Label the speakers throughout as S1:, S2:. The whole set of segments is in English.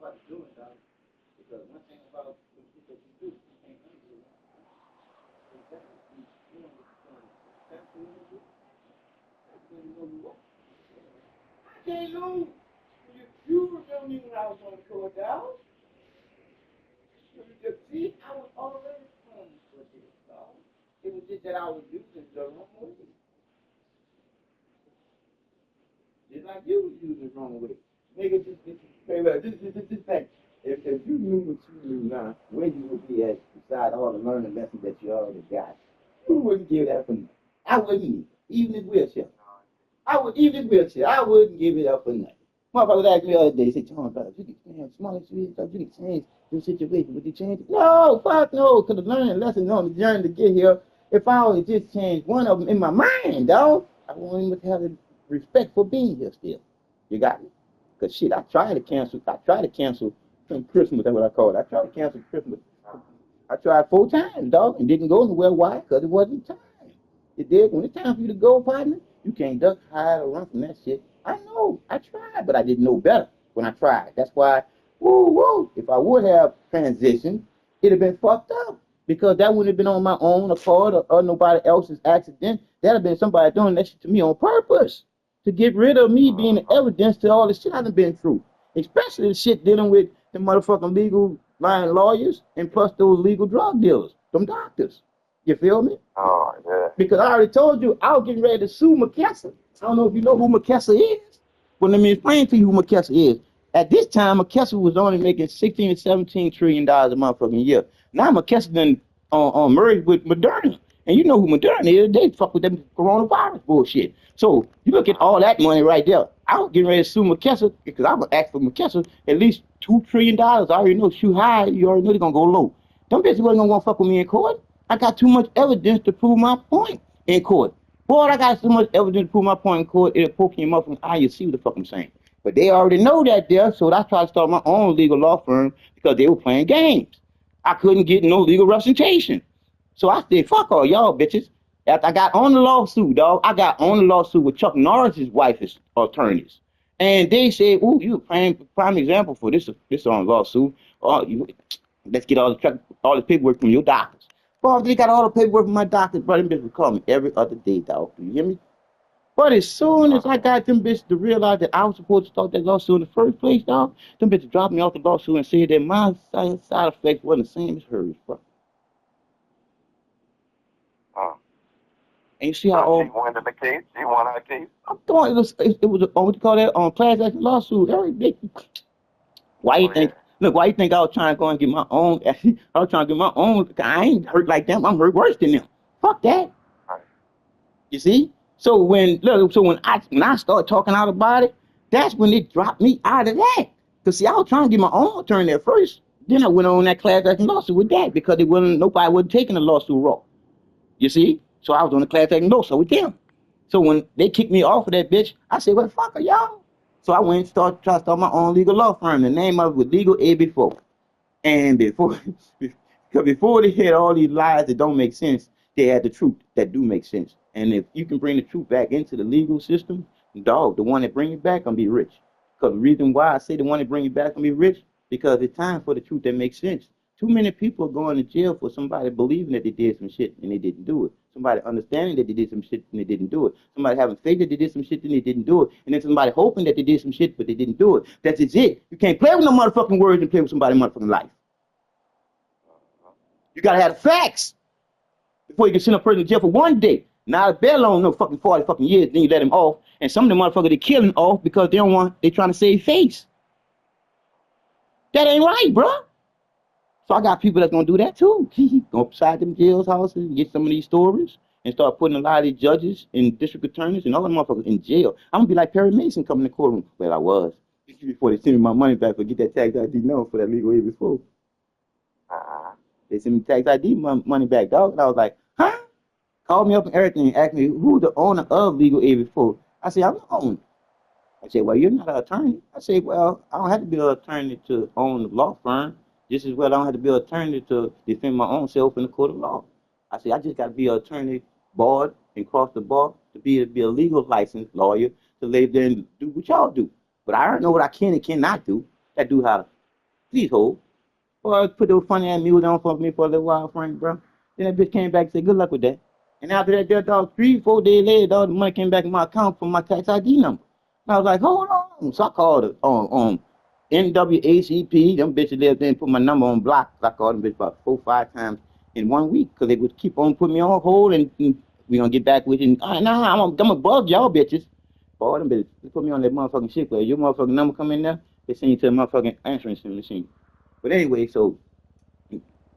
S1: about the doing, dog. Because one thing about the shit that you do, you can't undo it. Exactly. You know what you're doing. That's what you do. That's when you know you what. I can't lose. You remember me when I was on the court, dog. You just see, I was already prone for this, dog. It was just that I was using the wrong way. Just like you was using the wrong way. Nigga, this thing. If you knew what you knew now, where you would be at beside all the learning lessons that you already got, you wouldn't give that for nothing. I wouldn't, even this wheelchair. I wouldn't give it up for nothing. Motherfucker asked me the other day, said, John, brother, you can small you can change your situation. Would you change it? No, fuck no, because the learning lessons on the journey to get here, if I only just change one of them in my mind, dog, I won't even have the respect for being here still. You got me? Because shit, I tried to cancel Christmas, that's what I call it. I tried to cancel Christmas. I tried 4 times, dog, and didn't go nowhere. Why? Because it wasn't time. It did. When it's time for you to go, partner, you can't duck, hide, or run from that shit. I know. I tried, but I didn't know better when I tried. That's why, if I would have transitioned, it'd have been fucked up. Because that wouldn't have been on my own accord or nobody else's accident. That'd have been somebody doing that shit to me on purpose. To get rid of me being the evidence to all the shit I've been through. Especially the shit dealing with the motherfucking legal line lawyers and plus those legal drug dealers, them doctors. You feel me?
S2: Oh, yeah.
S1: Because I already told you I was getting ready to sue McKesson. I don't know if you know who McKesson is. But let me explain to you who McKesson is. At this time, McKesson was only making $16 to $17 trillion a motherfucking year. Now McKesson done merged with Moderna. And you know who Moderna is. They fuck with them coronavirus bullshit. So you look at all that money right there. I was getting ready to sue McKesson because I was asking for McKesson at least $2 trillion. I already know shoot high. You already know they're going to go low. Them bitches wasn't going to want to fuck with me in court. I got too much evidence to prove my point in court. Boy, I got so much evidence to prove my point in court, it'll poke him up from eye, you see what the fuck I'm saying. But they already know that there, so I tried to start my own legal law firm because they were playing games. I couldn't get no legal representation. So I said, fuck all y'all bitches. After I got on the lawsuit, dog, I got on the lawsuit with Chuck Norris's wife's attorneys. And they said, ooh, you a prime example for this lawsuit. Let's get all the paperwork from your doctors. Boy, they got all the paperwork from my doctors, but them bitches would call me every other day, dog. You hear me? But as soon as I got them bitches to realize that I was supposed to start that lawsuit in the first place, dog, them bitches dropped me off the lawsuit and said that my side effects wasn't the same as hers, bro. And you see how
S2: she won the case? She won her case?
S1: I'm throwing it was what you call that class action lawsuit. Why you think? Look, why you think I was trying to go and get my own? I was trying to get my own. I ain't hurt like them. I'm hurt worse than them. Fuck that.
S2: Right.
S1: You see? So when I start talking out about it, that's when they dropped me out of that. Cause see, I was trying to get my own attorney at first. Then I went on that class action lawsuit with that because nobody wasn't taking the lawsuit raw. You see? So I was on the class action lawsuit with them. So when they kicked me off of that bitch, I said, well, fuck y'all. So I went and tried to start my own legal law firm. The name of it was Legal AB4. And before they had all these lies that don't make sense, they had the truth that do make sense. And if you can bring the truth back into the legal system, dog, the one that bring it back gonna be rich. Because the reason why I say the one that bring it back gonna be rich, because it's time for the truth that makes sense. Too many people are going to jail for somebody believing that they did some shit and they didn't do it. Somebody understanding that they did some shit and they didn't do it. Somebody having faith that they did some shit and they didn't do it. And then somebody hoping that they did some shit but they didn't do it. That's just it. You can't play with no motherfucking words and play with somebody's motherfucking life. You gotta have the facts before you can send a person to jail for 1 day. Not a bail on no fucking 40 fucking years, then you let him off. And some of the motherfuckers they killing off because they trying to save face. That ain't right, bro. So I got people that's gonna do that too. Go upside them jails houses and get some of these stories and start putting a lot of these judges and district attorneys and all them motherfuckers in jail. I'm gonna be like Perry Mason coming to the courtroom. Well, I was before they send me my money back for get that tax ID number for that legal aid before. They sent me tax ID money back, dog. And I was like, huh? Called me up and everything, asked me who the owner of legal aid before. I said, I'm the owner. I said, well, you're not an attorney. I said, well, I don't have to be an attorney to own a law firm. Just as well, I don't have to be an attorney to defend my own self in the court of law. I said, I just got to be an attorney board and cross the bar to be a legal licensed lawyer to lay there and do what y'all do. But I don't know what I can and cannot do. That do how please hold. Boy, put those funny ass music on for me for a little while, Frank, bro. Then that bitch came back and said, good luck with that. And after that, there, dog, 3, 4 days later, dog, the money came back in my account from my tax ID number. And I was like, hold on. So I called it on NWACP. Them bitches lived there and put my number on block. I called them bitches about 4, 5 times in 1 week because they would keep on putting me on hold and we gonna get back with you. Nah, I'm above y'all bitches. Boy, them bitches they put me on that motherfucking shit where your motherfucking number come in there, they send you to the motherfucking answering machine. But anyway, so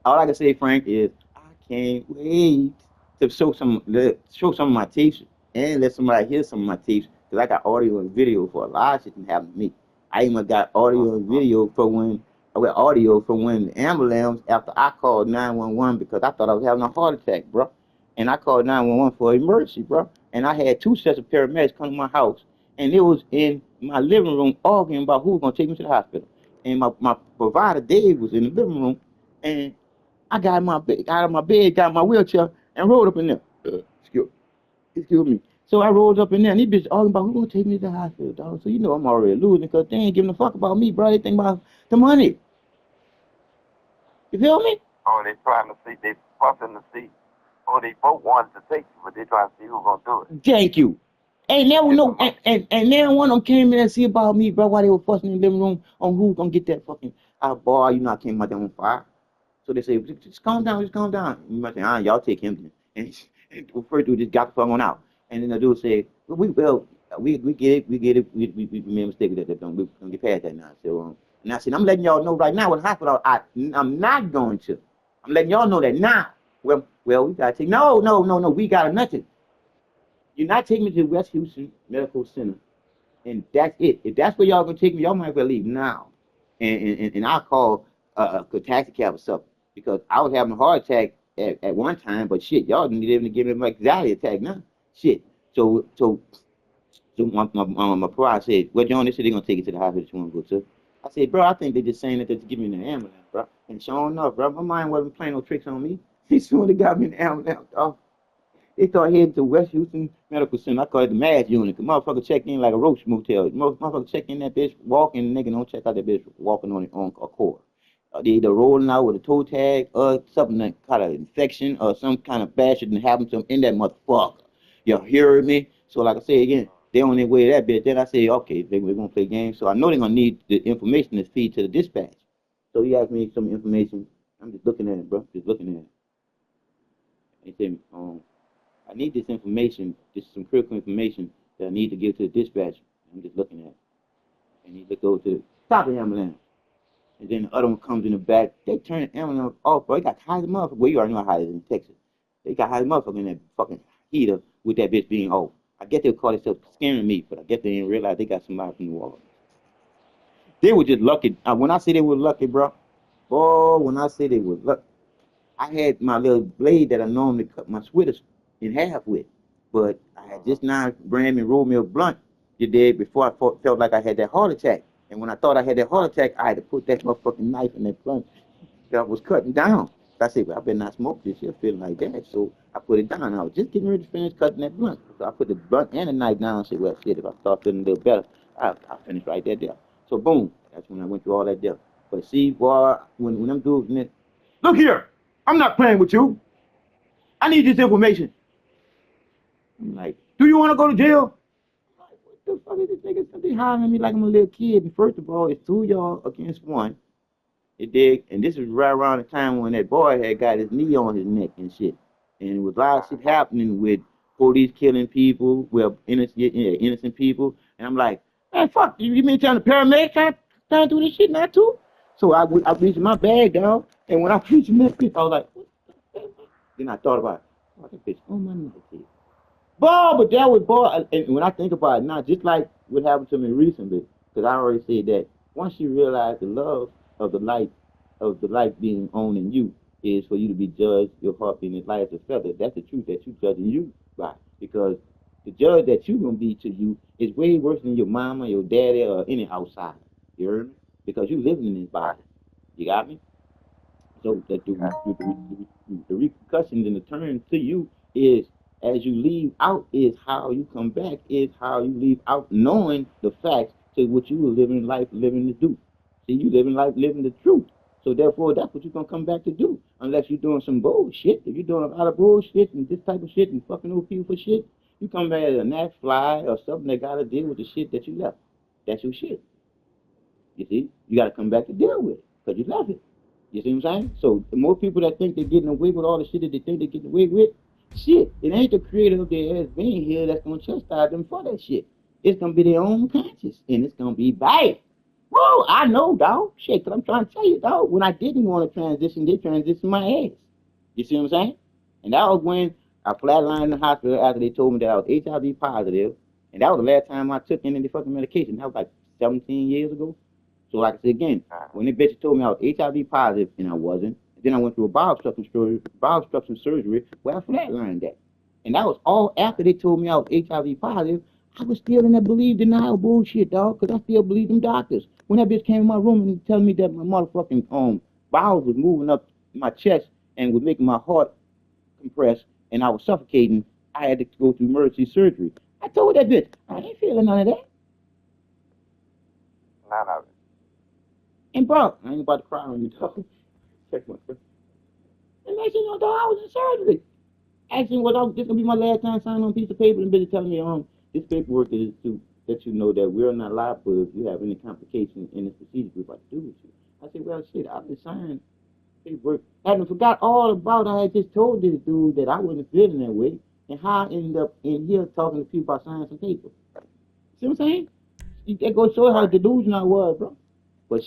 S1: all I can say, Frank, is I can't wait to show some of my tapes and let somebody hear some of my tapes because I got audio and video for a lot of shit that happened to me. I even got audio and video for when the ambulance after I called 911 because I thought I was having a heart attack, bro. And I called 911 for emergency, bro. And I had 2 sets of paramedics come to my house, and it was in my living room arguing about who was gonna take me to the hospital. And my provider Dave was in the living room, and I got out of my bed, got my wheelchair, and rolled up in there. Excuse me. So I rolled up in there, and these bitches arguing about who gonna take me to the hospital, dog. So you know I'm already losing because they ain't giving a fuck about me, bro. They think about the money. You feel me?
S2: Oh, they trying to see, they fussing to see. Oh, they both wanted to take you, but they trying to see who's gonna do it.
S1: Thank you. Ain't never no, and now one of them came in and see about me, bro, while they were fussing in the living room on who's gonna get that fucking boy, you know I came out there on fire. So they say, just calm down, just calm down. You might say, y'all take him. And first dude just got the fuck on out. And then the dude say, we get it, we made a mistake with that, we're gonna get past that now. So and I said, I'm letting y'all know right now what hospital I'm not going to. I'm letting y'all know that now. Well, we gotta take no, we got nothing. You're not taking me to West Houston Medical Center, and that's it. If that's where y'all gonna take me, y'all might as well leave now. And I'll call a taxi cab or something because I was having a heart attack at one time, but shit, y'all didn't even give me an anxiety attack now. Shit. So my provider said, well, John, they said they're gonna take you to the hospital that you wanna go to. I said, bro, I think they're just saying that to give me an ambulance, bro. And sure enough, bro, my mind wasn't playing no tricks on me. He soon got me an ambulance, dog. They started heading to West Houston Medical Center. I call it the MAS unit. The motherfucker check in like a roach motel. Motherfucker check in that bitch walking, nigga don't check out that bitch walking on a cord. They either rolling out with a toe tag or something that kind of infection or some kind of bad shit that happened to them in that motherfucker. You hear me? So like I say again, they on their way to that bitch. Then I say, okay, we're gonna play games. So I know they're gonna need the information to feed to the dispatch. So he asked me some information. I'm just looking at it, bro. Just looking at it. He said, I need this information, some critical information that I need to give to the dispatcher. I'm just looking at it. And he looked over to the top of the ambulance. And then the other one comes in the back. They turn the ambulance off, bro. They got high as a motherfucker. Well, you already know how it is in Texas. They got high as a motherfucker in that fucking heater with that bitch being off. I guess they'll call themselves scaring me, but I guess they didn't realize they got somebody from New Orleans. They were just lucky. When I say they were lucky, bro, when I say they were lucky, I had my little blade that I normally cut my sweaters in half with, but I had just now brand me rolled me a blunt the day before I felt like I had that heart attack. And when I thought I had that heart attack, I had to put that motherfucking knife in that blunt that I was cutting down. I said, well, I better not smoke this shit feeling like that. So I put it down. I was just getting ready to finish cutting that blunt. So I put the blunt and the knife down and said, well, shit, if I start feeling a little better, I'll finish right there. So boom, that's when I went through all that there. But see, boy, when them dudes, look here, I'm not playing with you. I need this information. I'm like, do you want to go to jail? I'm like, what the fuck is this nigga? They hiring me like I'm a little kid. And first of all, it's 2 y'all against 1. It did, and this was right around the time when that boy had got his knee on his neck and shit. And it was a lot of shit happening with police killing people, well, innocent people. And I'm like, man, fuck, you mean telling the paramedics trying to do this shit now too? So I reached my bag, dog. And when I reached my bitch, I was like, what the fuck? Then I thought about it. Oh, that bitch, oh my nigga kid. Boy, but that was, boy, and when I think about it now, just like what happened to me recently, because I already said that once you realize the love of the light being on in you is for you to be judged, your heart being as light as a feather. That's the truth that you judging you by. Because the judge that you gonna be to you is way worse than your mama, your daddy, or any outsider. You heard me? Because you living in this body. You got me? So that the repercussions and the turn to you is as you leave out is how you come back, is how you leave out knowing the facts to what you were living life, living to do. See, you living life, living the truth. So therefore, that's what you're gonna come back to do, unless you're doing some bullshit. If you're doing a lot of bullshit and this type of shit and fucking old people for shit, you come back as a gnat fly or something that gotta deal with the shit that you left. That's your shit. You see, you gotta come back to deal with it because you left it. You see what I'm saying? So the more people that think they're getting away with all the shit that they think they're getting away with, shit, it ain't the creator of their ass being here that's gonna chastise them for that shit. It's gonna be their own conscience, and it's gonna be bad. Whoa, I know, dog. Shit, cause I'm trying to tell you, dog. When I didn't want to transition, they transitioned my ass. You see what I'm saying? And that was when I flatlined in the hospital after they told me that I was HIV positive, and that was the last time I took any fucking medication. That was like 17 years ago. So like I said again, when the bitch told me I was HIV positive and I wasn't, then I went through a bowel obstruction surgery where I flatlined that. And that was all after they told me I was HIV positive. I was still in that believe denial bullshit, dog, because I still believe them doctors. When that bitch came in my room and telling me that my motherfucking bowels was moving up my chest and was making my heart compress and I was suffocating, I had to go through emergency surgery. I told that bitch, I ain't feeling none of that.
S2: None of it.
S1: And bro, I ain't about to cry on you, dog. Check my first. And next thing you know, dog, I was in surgery. Actually, this gonna be my last time signing on a piece of paper and bitch telling me, this paperwork is to let you know that we're not liable if you have any complications in this procedure we're about to do with you. I said, well, shit, I've been signing paperwork. I hadn't forgot all about I had just told this dude that I wasn't feeling that way and how I ended up in here talking to people about signing some paper. See what I'm saying? That goes show how delusional I was, bro. But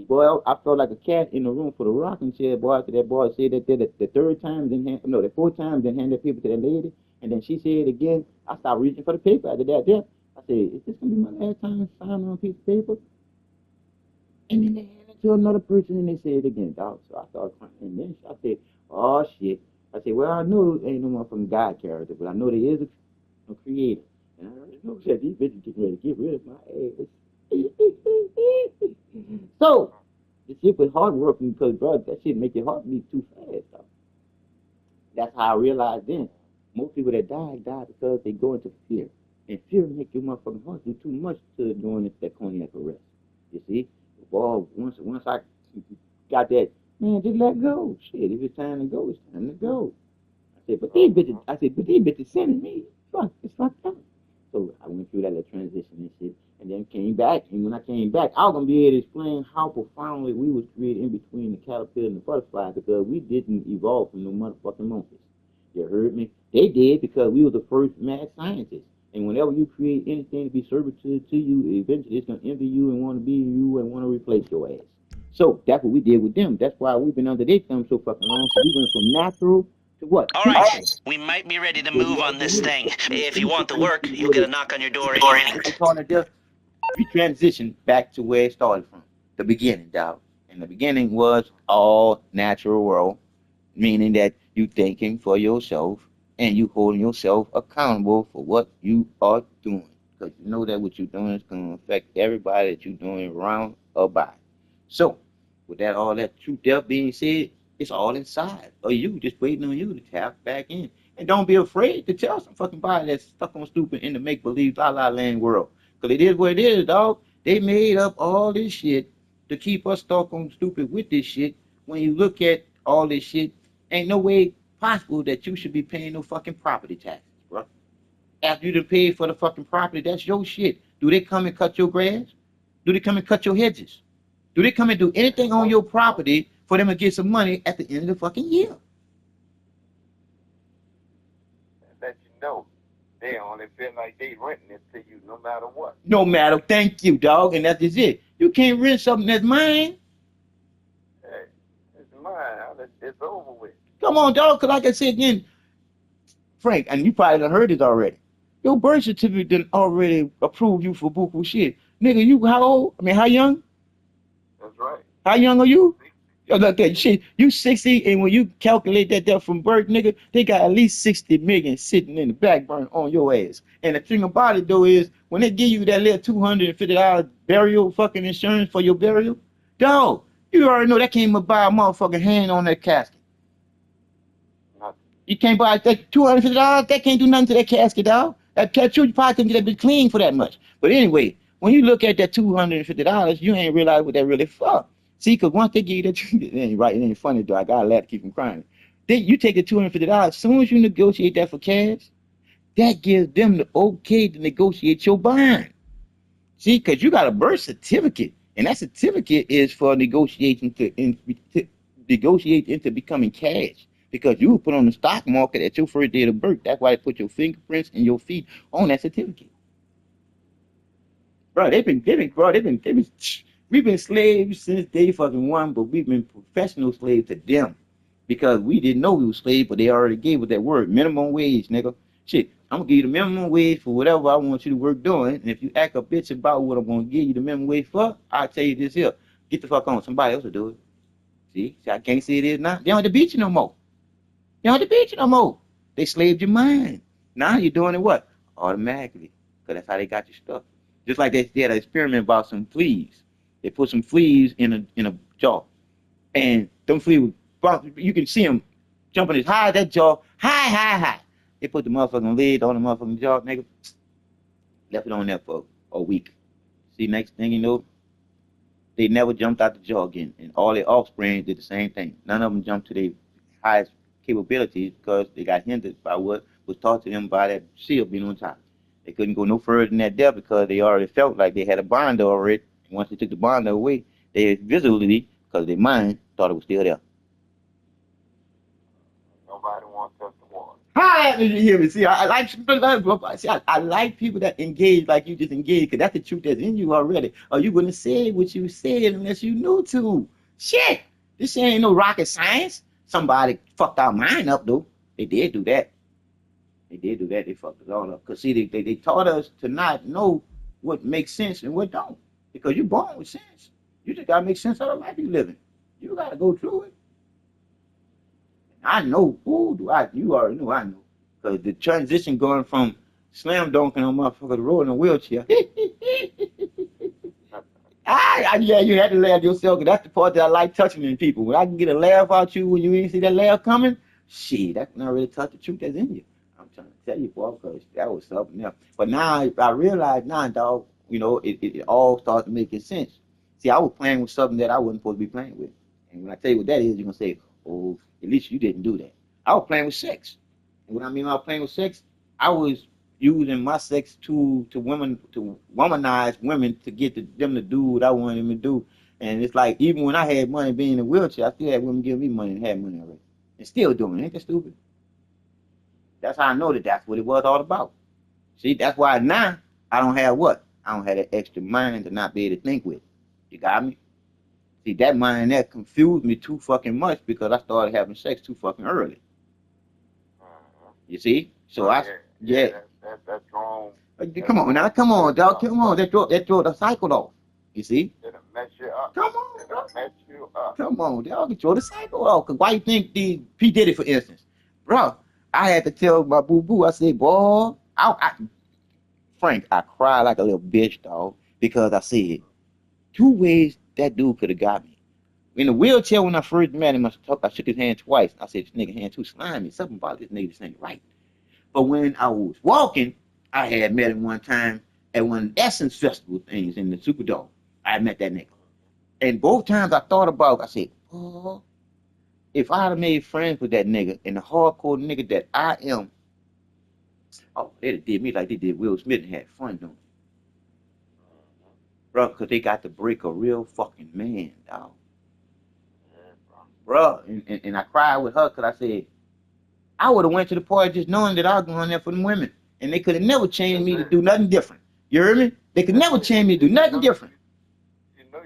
S1: boy, I felt like a cat in the room for the rocking chair, boy, after that boy said that the third time, the fourth time, then hand that paper to that lady, and then she said it again. I started reaching for the paper after that. I said, is this going to be my last time signing on a piece of paper? And then they handed it to another person, and they said it again, dog. So I started crying, and then I said, oh, shit. I said, well, I know it ain't no motherfucking God character, but I know there is a creator. And I already know that these bitches getting ready to get rid of my ass. So, the shit was hard working because, bro, that shit make your heart beat too fast, though. That's how I realized then. Most people that die because they go into fear. And fear make your motherfucking heart do too much to doing that cardiac arrest. You see? Boy, once I got that, man, just let go. Shit, if it's time to go, it's time to go. I said, but these bitches sending me. Fuck, it's fucked up. So I went through that little transition and shit. And then came back, and when I came back, I was going to be able to explain how profoundly we was created in between the caterpillar and the butterfly because we didn't evolve from no motherfucking monkeys. You heard me? They did because we were the first mad scientists. And whenever you create anything to be servitude to you, eventually it's going to envy you and want to be you and want to replace your ass. So that's what we did with them. That's why we've been under their thumb so fucking long. So we went from natural to what?
S3: All right, we might be ready to move on this thing. If you want the work, you'll get a knock on your door any minute.
S1: We transitioned back to where it started from, the beginning, dog. And the beginning was all natural world, meaning that you thinking for yourself and you holding yourself accountable for what you are doing. Because you know that what you're doing is going to affect everybody that you're doing around or by. So, with that, all that truth there being said, it's all inside of you, just waiting on you to tap back in. And don't be afraid to tell some fucking body that's stuck on stupid in the make-believe la-la land world. Because it is what it is, dog. They made up all this shit to keep us stuck on stupid with this shit. When you look at all this shit, ain't no way possible that you should be paying no fucking property taxes, bro. After you done paid for the fucking property, that's your shit. Do they come and cut your grass? Do they come and cut your hedges? Do they come and do anything on your property for them to get some money at the end of the fucking year?
S2: Let you know. They only feel like they renting it to you no matter what.
S1: No matter, thank you, dog, and that's just it. You can't rent something that's mine.
S2: Hey, it's mine. It's over with.
S1: Come on, dog, because like I said again, Frank, and you probably done heard this already. Your birth certificate done already approved you for buku shit. Nigga, you how old? I mean, how young?
S2: That's right.
S1: How young are you? Look that shit. You 60, and when you calculate that there from birth, nigga, they got at least 60 million sitting in the back burner on your ass. And the thing about it though is, when they give you that little $250 burial fucking insurance for your burial, dog, you already know that can't even buy a motherfucking hand on that casket. You can't buy that $250. That can't do nothing to that casket, dog. That you probably couldn't get that bitch clean for that much. But anyway, when you look at that $250, you ain't realize what that really for. See, because once they give you that, it ain't right, it ain't funny though. I gotta laugh to keep from crying. Then you take the $250. As soon as you negotiate that for cash, that gives them the okay to negotiate your bond. See, because you got a birth certificate, and that certificate is for negotiation to negotiate into becoming cash. Because you were put on the stock market at your first day of birth. That's why they put your fingerprints and your feet on that certificate. Bro, we've been slaves since day fucking one, but we've been professional slaves to them because we didn't know we were slaves, but they already gave us that word, minimum wage, nigga. Shit, I'm gonna give you the minimum wage for whatever I want you to work doing, and if you act a bitch about what I'm gonna give you the minimum wage for, I'll tell you this here, get the fuck on, somebody else will do it. See, I can't say it is now. They don't have to beat you no more. They don't have to beat you no more. They slaved your mind. Now you're doing it what? Automatically, because that's how they got you stuck. Just like they did an experiment about some fleas. They put some fleas in a jar, and them fleas, you can see them jumping as high as that jar, high. They put the motherfucking lid on the motherfucking jar, nigga. Left it on there for a week. See, next thing you know, they never jumped out the jar again, and all their offspring did the same thing. None of them jumped to their highest capabilities because they got hindered by what was taught to them by that seal being on top. They couldn't go no further than that depth because they already felt like they had a binder already. And once they took the binder away, they visually, because their mind, thought it was still there.
S2: Nobody wants us to want.
S1: Hi, did you hear me? See, I like people that engage like you just engaged, because that's the truth that's in you already. Or you wouldn't say what you said unless you knew to. Shit, this shit ain't no rocket science. Somebody fucked our mind up, though. They did do that. They fucked us all up. Because, see, they taught us to not know what makes sense and what don't. Because you're born with sense. You just got to make sense of the life you're living. You got to go through it. I know. You already know I know. Because the transition going from slam dunking on motherfucker to rolling in a wheelchair. Yeah, you had to laugh yourself, because that's the part that I like touching in people. When I can get a laugh out you when you ain't see that laugh coming, shit, that's not really touch the truth that's in you. I'm trying to tell you, boy, because that was something else. But now I realize now, dog, it all starts making sense. See, I was playing with something that I wasn't supposed to be playing with. And when I tell you what that is, you're going to say, oh, at least you didn't do that. I was playing with sex. And what I mean by playing with sex, I was using my sex to womanize women to get them to do what I wanted them to do. And it's like, even when I had money being in a wheelchair, I still had women giving me money and had money already. And still doing it. Ain't that stupid? That's how I know that that's what it was all about. See, that's why now I don't have what? I don't have that extra mind to not be able to think with. You got me? See, that mind that confused me too fucking much because I started having sex too fucking early. You see? So yeah.
S2: That's wrong.
S1: Come on, dog. Come on. That throw the cycle off. You see?
S2: It'll mess you up.
S1: Come on,
S2: It'll mess you up.
S1: Come on, dog. Throw the cycle off. Cause why you think P Diddy, for instance, bro? I had to tell my boo boo. I said, boy, Frank, I cried like a little bitch, dog, because I said 2 ways that dude could have got me. In the wheelchair when I first met him, I shook his hand twice. I said, this nigga hand too slimy. Something about this nigga just ain't right. But when I was walking, I had met him one time at one of the Essence Festival things in the Superdome. I met that nigga. And both times I thought about, I said, oh, if I had made friends with that nigga and the hardcore nigga that I am, oh, they'd have did me like they did Will Smith and had fun doing it. Bro, because they got to break a real fucking man, dog. Bro, and I cried with her because I said, I would have went to the party just knowing that I was going there for them women. And they could have never changed me to do nothing different. You heard me? They could never change me to do nothing different.
S2: You know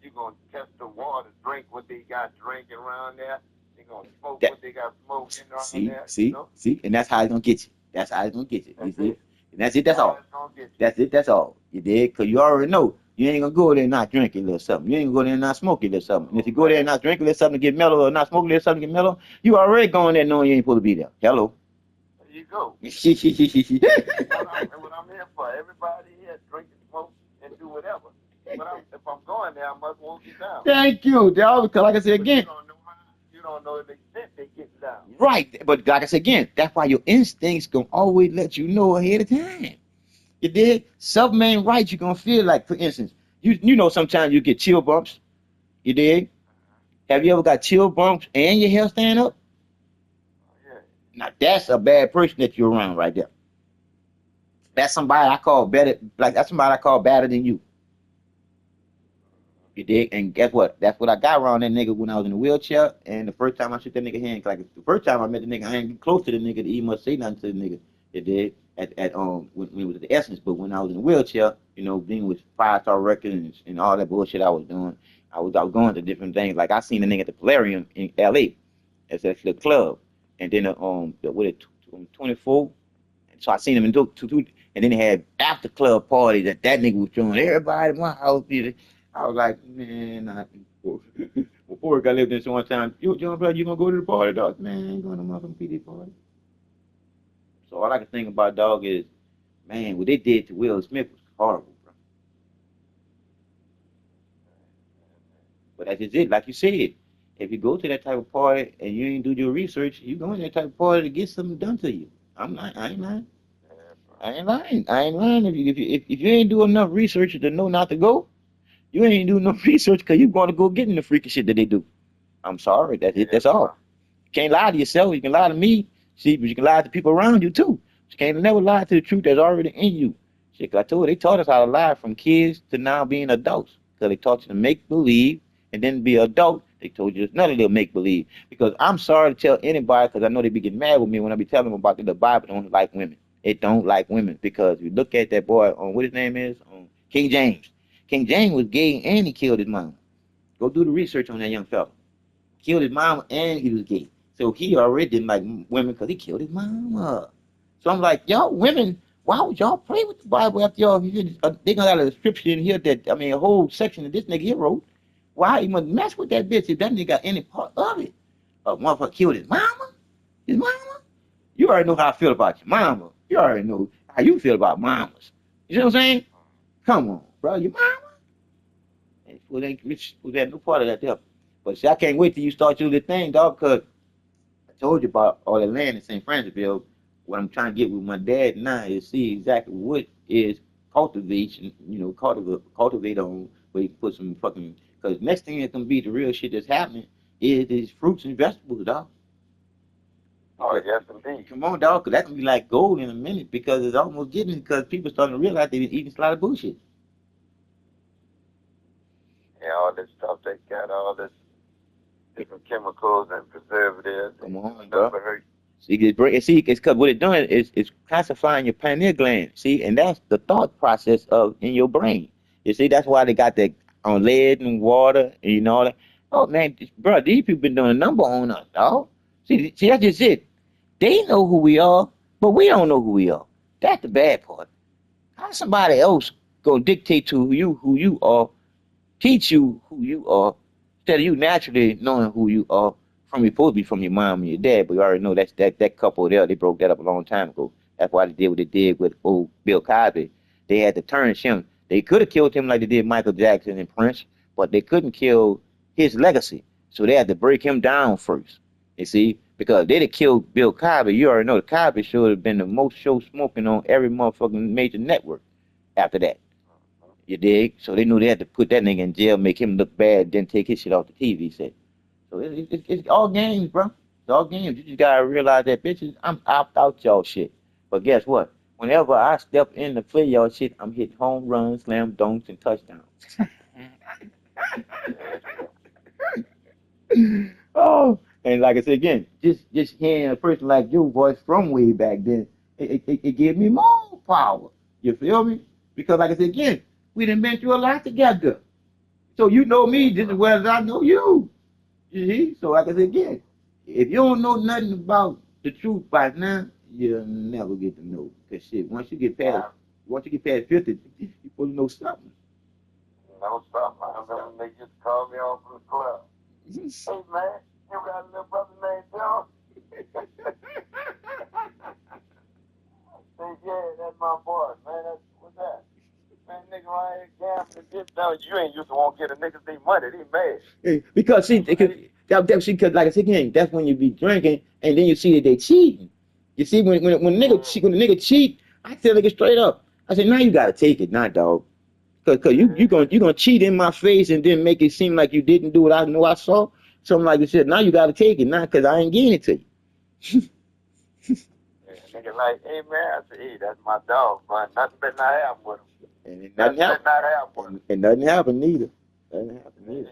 S2: you're going to test the water, drink what they got drinking around there. They're going to smoke what they got smoking around there.
S1: See? And that's how it's going to get you. That's how it's going to get you. You see? And that's it, that's all. That's all. You did? Because you already know you ain't going to go there and not drink a little something. You ain't going to go there and not smoke a little something. And if you go there and not drink a little something to get mellow or not smoke a little something to get mellow, you already going there knowing you ain't supposed to be there. Hello?
S2: There you go. What I'm here for. Everybody here drink and smoke and do whatever. But if I'm going there, I must walk you down.
S1: Thank you, dog. Because like I said again,
S2: you don't know the extent they get down.
S1: Right. But like I said again, that's why your instincts gonna always let you know ahead of time. You did? Something ain't right, you're gonna feel like, for instance, you know sometimes you get chill bumps. You did? Have you ever got chill bumps and your hair stand up?
S2: Yeah.
S1: Now that's a bad person that you're around right there. That's somebody I call better, like that's somebody I call better than you. You dig? And guess what? That's what I got around that nigga when I was in the wheelchair. And the first time I shook that nigga hand, like the first time I met the nigga, I ain't get close to the nigga to even must say nothing to the nigga. You dig? At when it was at the Essence, but when I was in the wheelchair, you know, being with 5-star records and all that bullshit I was doing, I was going to different things. Like I seen the nigga at the Polarium in LA. It's actually a club. And then with it 24. So I seen him in two, and then they had after club parties that nigga was throwing everybody in my house. I was like, man, before I lived in so one time, you gonna go to the party, dog? Man, I ain't going to motherfucking PD party. So all I can think about, dog, is, man, what they did to Will Smith was horrible, bro. But that's just it, like you said. If you go to that type of party and you ain't do your research, you go in that type of party to get something done to you. I ain't lying. I ain't lying. I ain't lying. If you ain't do enough research to know not to go, you ain't do no research because you going to go get in the freaky shit that they do. I'm sorry. That's it. That's all. You can't lie to yourself. You can lie to me. See, but you can lie to people around you too. You can't never lie to the truth that's already in you. Shit, 'cause I told you, they taught us how to lie from kids to now being adults. Because they taught you to make believe and then be adult. They told you there's none of them make believe. Because I'm sorry to tell anybody, because I know they be getting mad with me when I be telling them about the Bible don't like women. It don't like women because you look at that boy on what his name is, on King James. King James was gay and he killed his mama. Go do the research on that young fella. Killed his mama and he was gay. So he already didn't like women because he killed his mama. So I'm like, y'all women, why would y'all play with the Bible after y'all? They got a scripture in here that, I mean, a whole section that this nigga here wrote. Why you must mess with that bitch if that nigga got any part of it? A motherfucker killed his mama? His mama? You already know how I feel about your mama. You already know how you feel about mamas. You know what I'm saying? Come on, bro. Your mama? Well, ain't rich. Well, had no part of that there. But see, I can't wait till you start doing the thing, dog, because I told you about all the land in St. Francisville. What I'm trying to get with my dad now is see exactly what is cultivation, you know, cultivate on where you can put some fucking, because next thing that's going to be the real shit that's happening is these fruits and vegetables, dog.
S2: Oh, yes, indeed.
S1: Come on, dog, because that's going to be like gold in a minute because it's almost getting, because people starting to realize they've been eating a lot of bullshit.
S2: Yeah, all this stuff they got, all this different chemicals and preservatives.
S1: Come on,
S2: And
S1: bro.
S2: stuff hurt.
S1: See, it's because what it's doing is it's classifying your pineal gland. See, and that's the thought process of in your brain. You see, that's why they got that on lead and water and you know that. Oh man, bro, these people been doing a number on us, dog. See, that's just it. They know who we are, but we don't know who we are. That's the bad part. How somebody else gonna dictate to who you are, teach you who you are, instead of you naturally knowing who you are from your supposed to be from your mom and your dad, but you already know that couple there, they broke that up a long time ago. That's why they did what they did with old Bill Cosby. They had to tarnish him. They could have killed him like they did Michael Jackson and Prince, but they couldn't kill his legacy. So they had to break him down first. You see? Because they'd have killed Bill Cosby. You already know the Cosby show would have been the most show smoking on every motherfucking major network after that. You dig? So they knew they had to put that nigga in jail, make him look bad, then take his shit off the TV set. So it's all games, bro. It's all games. You just gotta realize that, bitches, I'm opt out y'all shit. But guess what? Whenever I step in to play y'all shit, I'm hitting home runs, slam dunks, and touchdowns. Oh, and like I said again, just hearing a person like your voice from way back then, it gave me more power. You feel me? Because like I said again, we done been through a lot together. So you know me just as well as I know you. You see? So like I said again, if you don't know nothing about the truth by now, you'll never get to know. Cause shit, once you get past 50, you supposed to know something.
S2: No stuff. I remember they used to call me on from the club. Hey man, you got a little brother named John? Say, yeah, that's my boy, man. What's that? Man, nigga right here gambling, get down. You ain't used to want to get a nigga their money. They mad.
S1: Hey, because see, because like I said again, that's when you be drinking, and then you see that they cheating. You see, when a nigga cheat, I tell nigga straight up, I said, now you gotta take it, not dog. Cause you gonna cheat in my face and then make it seem like you didn't do what I know I saw. Something like you said, now you gotta take it, now, cause I ain't getting it to you.
S2: Yeah, nigga like, hey man, I said, hey, that's my dog, man. Nothing better not have with him.
S1: And nothing
S2: Nothing better
S1: happened.
S2: not have with him.
S1: And nothing happened neither. Nothing happened neither.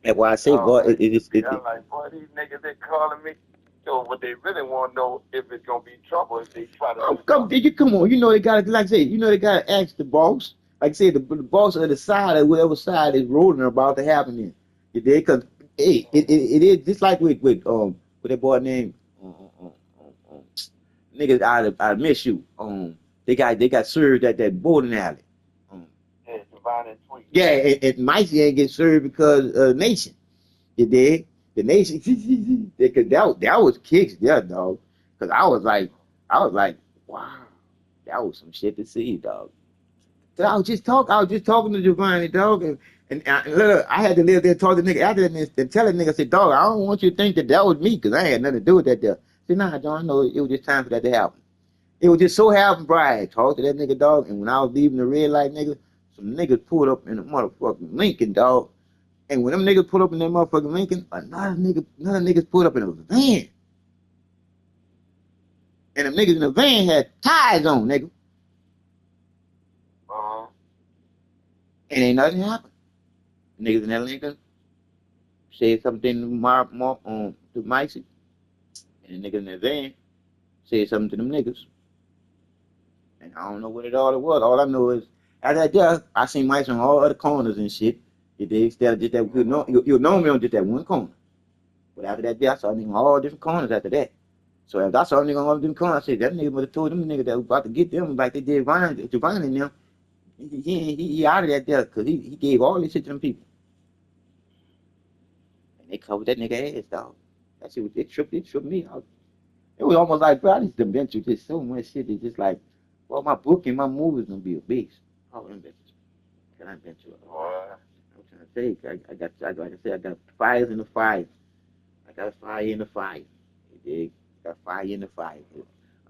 S1: That's why I say,
S2: Oh,
S1: boy,
S2: I'm like, boy, these niggas, they calling me. So what they really want to know if it's gonna be trouble if they try to
S1: oh,
S2: do
S1: come,
S2: something.
S1: you come on. You know they gotta, like I say, you know they gotta ask the boss. Like I say, the boss of the side of whatever side is rolling about to happen in. You dig? Cause hey, it is just like with that boy named niggas I miss you. They got served at that bowling alley. Um,
S2: Yeah, Divine and Tweet.
S1: yeah, and Micey ain't get served because nation. You dig? The nation, because that was kicks there, dog. Because I was like, wow, that was some shit to see, dog. So I was just talking to Giovanni, dog, and look, I had to live there, talk to the nigga after that, and tell the nigga, I said, dog, I don't want you to think that was me, because I ain't had nothing to do with that there. I said, nah, John, I know it was just time for that to happen. It was just so happened, bro. I talked to that nigga, dog, and when I was leaving the red light, nigga, some niggas pulled up in a motherfucking Lincoln, dog. And when them niggas pulled up in that motherfucking Lincoln, another niggas pulled up in a van. And them niggas in the van had ties on, nigga.
S2: Uh-huh.
S1: And ain't nothing happened. Niggas in that Lincoln said something to Micey. And the niggas in that van said something to them niggas. And I don't know what it was. All I know is after that, I seen Micey on all other corners and shit. Instead of just that, you'll know me on just that one corner. But after that, I saw niggas on all different corners after that. So if I saw a nigga on all them corners, I said, that nigga would have told them niggas that was about to get them like they did Divine and them. He out of that there because he gave all this shit to them people. And they covered that nigga ass, dog. That shit was, it tripped me out. It was almost like, bro, I just done been through just so much shit. It's just like, well, my book and my movie's gonna be a beast. All them bitches. And I've been through it. I'm trying to tell you, like I said, I got fires in the fire. I got fire in the fire. You dig? Got fire in the fire.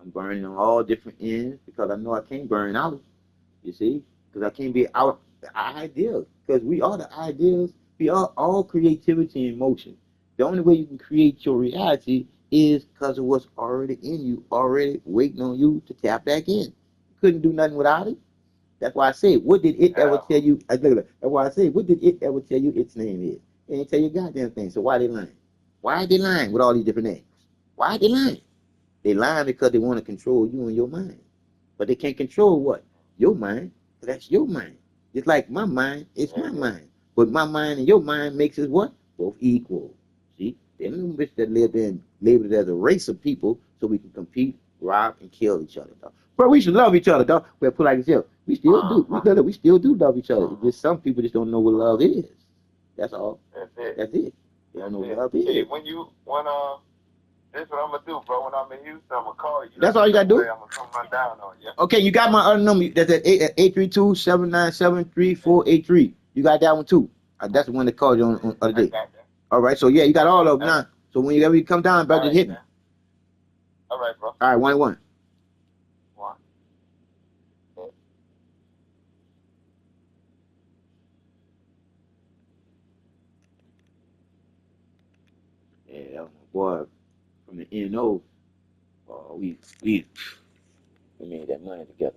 S1: I'm burning on all different ends because I know I can't burn out. You see? Because I can't be out the ideal. Because we are the ideals. We are all creativity in motion. The only way you can create your reality is because of what's already in you, already waiting on you to tap back in. You couldn't do nothing without it. That's why I say, what did it ever tell you? That's why I say, what did it ever tell you its name is? It ain't tell you a goddamn thing. So why they lying? Why are they lying with all these different names? Why are they lying? They lying because they want to control you and your mind. But they can't control what? Your mind. That's your mind. Just like my mind, it's my mind. But my mind and your mind makes us what? Both equal. See? Them bitches that live in labeled as a race of people so we can compete, rob, and kill each other, dog. Bro, we should love each other, dog. We'll put like this. We still do. We still do love each other. It's just some people just don't know what love is. That's all. That's it. They don't know what love is.
S2: Hey, this is what I'm gonna do, bro. When I'm in Houston, I'm gonna call you.
S1: That's all you gotta do?
S2: I'm gonna come run down on you.
S1: Okay, you got my other number. That's at 832-797-3483. You got that one too. That's the one that called you on other day. All right, so yeah, you got all of them now. So whenever you come down, bro, just hit me.
S2: All right, bro.
S1: All right, 1-1. Yeah, that was my boy from the NO. We made that money together.